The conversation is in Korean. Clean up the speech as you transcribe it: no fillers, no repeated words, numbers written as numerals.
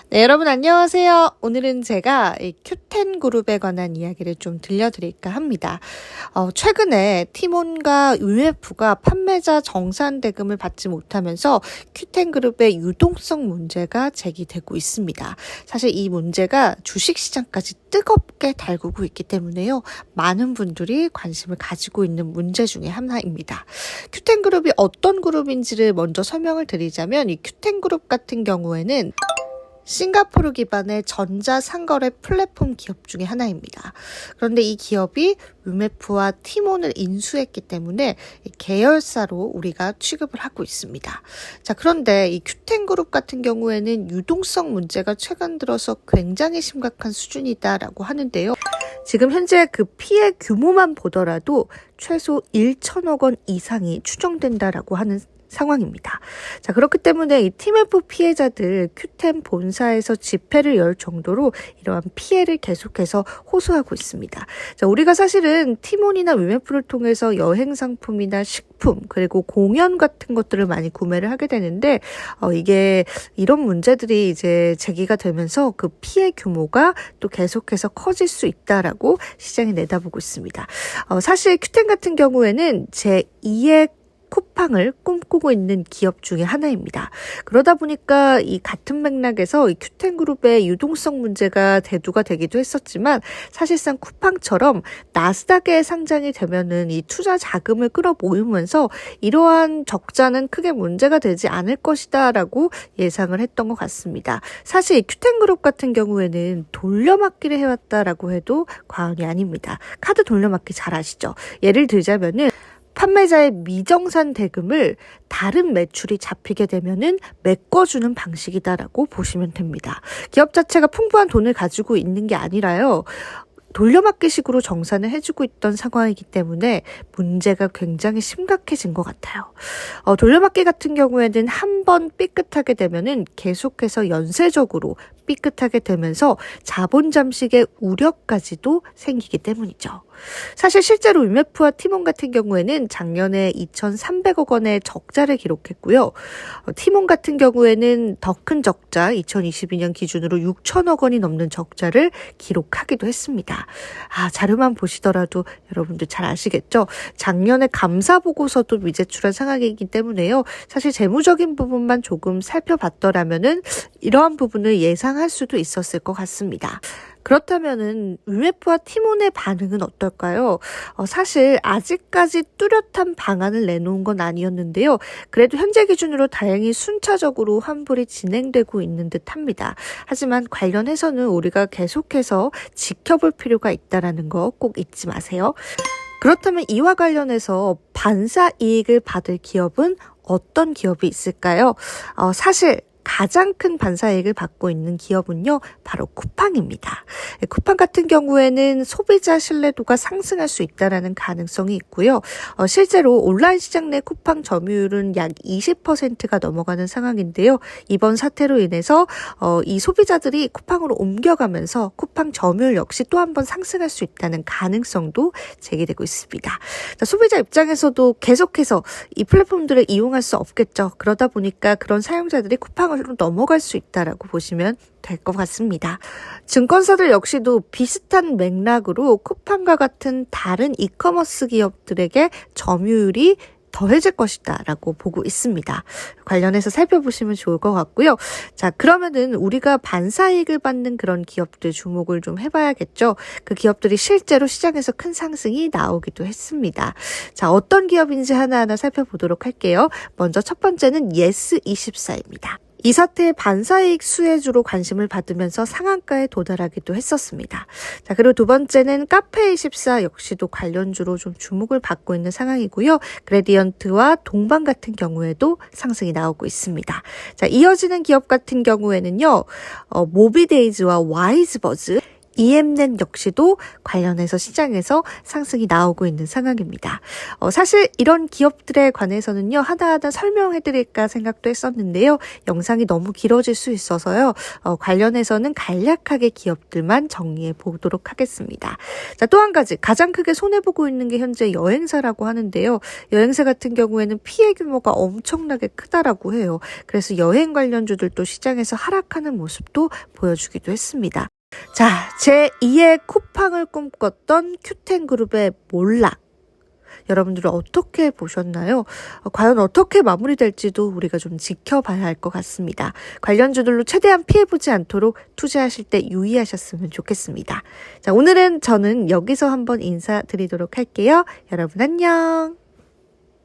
네, 여러분 안녕하세요. 오늘은 제가 이 큐텐 그룹에 관한 이야기를 좀 들려드릴까 합니다. 최근에 티몬과 UF가 판매자 정산 대금을 받지 못하면서 큐텐 그룹의 유동성 문제가 제기되고 있습니다. 사실 이 문제가 주식시장까지 뜨겁게 달구고 있기 때문에요. 많은 분들이 관심을 가지고 있는 문제 중에 하나입니다. 큐텐 그룹이 어떤 그룹인지를 먼저 설명을 드리자면 이 큐텐 그룹 같은 경우에는 싱가포르 기반의 전자상거래 플랫폼 기업 중에 하나입니다. 그런데 이 기업이 위메프와 티몬을 인수했기 때문에 계열사로 우리가 취급을 하고 있습니다. 자, 그런데 이 큐텐그룹 같은 경우에는 유동성 문제가 최근 들어서 굉장히 심각한 수준이다라고 하는데요. 지금 현재 그 피해 규모만 보더라도 최소 1천억 원 이상이 추정된다라고 하는 상황입니다. 자, 그렇기 때문에 이 티메프 피해자들 큐텐 본사에서 집회를 열 정도로 이러한 피해를 계속해서 호소하고 있습니다. 자, 우리가 사실은 티몬이나 위메프를 통해서 여행 상품이나 식품 그리고 공연 같은 것들을 많이 구매를 하게 되는데 이게 이런 문제들이 이제 제기가 되면서 그 피해 규모가 또 계속해서 커질 수 있다라고 시장이 내다보고 있습니다. 사실 큐텐 같은 경우에는 제2의 쿠팡을 꿈꾸고 있는 기업 중에 하나입니다. 그러다 보니까 이 같은 맥락에서 이 큐텐그룹의 유동성 문제가 대두가 되기도 했었지만 사실상 쿠팡처럼 나스닥에 상장이 되면은 이 투자 자금을 끌어모으면서 이러한 적자는 크게 문제가 되지 않을 것이다라고 예상을 했던 것 같습니다. 사실 이 큐텐그룹 같은 경우에는 돌려막기를 해왔다라고 해도 과언이 아닙니다. 카드 돌려막기 잘 아시죠? 예를 들자면은 판매자의 미정산 대금을 다른 매출이 잡히게 되면은 메꿔주는 방식이다라고 보시면 됩니다. 기업 자체가 풍부한 돈을 가지고 있는 게 아니라요. 돌려막기식으로 정산을 해주고 있던 상황이기 때문에 문제가 굉장히 심각해진 것 같아요. 돌려막기 같은 경우에는 한 번 삐끗하게 되면은 계속해서 연쇄적으로 삐끗하게 되면서 자본 잠식의 우려까지도 생기기 때문이죠. 사실 실제로 위메프와 티몬 같은 경우에는 작년에 2,300억 원의 적자를 기록했고요. 티몬 같은 경우에는 더 큰 적자 2022년 기준으로 6천억 원이 넘는 적자를 기록하기도 했습니다. 자료만 보시더라도 여러분들 잘 아시겠죠? 작년에 감사보고서도 미제출한 상황이기 때문에요. 사실 재무적인 부분만 조금 살펴봤더라면은 이러한 부분을 예상할 수도 있었을 것 같습니다. 그렇다면은 위메프와 티몬의 반응은 어떨까요? 사실 아직까지 뚜렷한 방안을 내놓은 건 아니었는데요. 그래도 현재 기준으로 다행히 순차적으로 환불이 진행되고 있는 듯합니다. 하지만 관련해서는 우리가 계속해서 지켜볼 필요가 있다는 거 꼭 잊지 마세요. 그렇다면 이와 관련해서 반사 이익을 받을 기업은 어떤 기업이 있을까요? 사실 가장 큰 반사이익을 받고 있는 기업은요, 바로 쿠팡입니다. 쿠팡 같은 경우에는 소비자 신뢰도가 상승할 수 있다는 가능성이 있고요. 실제로 온라인 시장 내 쿠팡 점유율은 약 20%가 넘어가는 상황인데요. 이번 사태로 인해서 이 소비자들이 쿠팡으로 옮겨가면서 쿠팡 점유율 역시 또 한 번 상승할 수 있다는 가능성도 제기되고 있습니다. 자, 소비자 입장에서도 계속해서 이 플랫폼들을 이용할 수 없겠죠. 그러다 보니까 그런 사용자들이 쿠팡을 넘어갈 수 있다라고 보시면 될 것 같습니다. 증권사들 역시도 비슷한 맥락으로 쿠팡과 같은 다른 이커머스 기업들에게 점유율이 더해질 것이다 라고 보고 있습니다. 관련해서 살펴보시면 좋을 것 같고요. 자, 그러면은 우리가 반사이익을 받는 그런 기업들 주목을 좀 해봐야겠죠. 그 기업들이 실제로 시장에서 큰 상승이 나오기도 했습니다. 자, 어떤 기업인지 하나하나 살펴보도록 할게요. 먼저 첫 번째는 예스24입니다. 이 사태의 반사이익 수혜주로 관심을 받으면서 상한가에 도달하기도 했었습니다. 자, 그리고 두 번째는 카페24 역시도 관련주로 좀 주목을 받고 있는 상황이고요. 그레디언트와 동방 같은 경우에도 상승이 나오고 있습니다. 자, 이어지는 기업 같은 경우에는요, 모비데이즈와 와이즈버즈, EM넷 역시도 관련해서 시장에서 상승이 나오고 있는 상황입니다. 사실 이런 기업들에 관해서는요, 하나하나 설명해드릴까 생각도 했었는데요. 영상이 너무 길어질 수 있어서요. 관련해서는 간략하게 기업들만 정리해 보도록 하겠습니다. 자, 또 한 가지 가장 크게 손해보고 있는 게 현재 여행사라고 하는데요. 여행사 같은 경우에는 피해 규모가 엄청나게 크다라고 해요. 그래서 여행 관련주들도 시장에서 하락하는 모습도 보여주기도 했습니다. 자, 제2의 쿠팡을 꿈꿨던 큐텐그룹의 몰락. 여러분들은 어떻게 보셨나요? 과연 어떻게 마무리될지도 우리가 좀 지켜봐야 할 것 같습니다. 관련주들로 최대한 피해보지 않도록 투자하실 때 유의하셨으면 좋겠습니다. 자, 오늘은 저는 여기서 한번 인사드리도록 할게요. 여러분 안녕.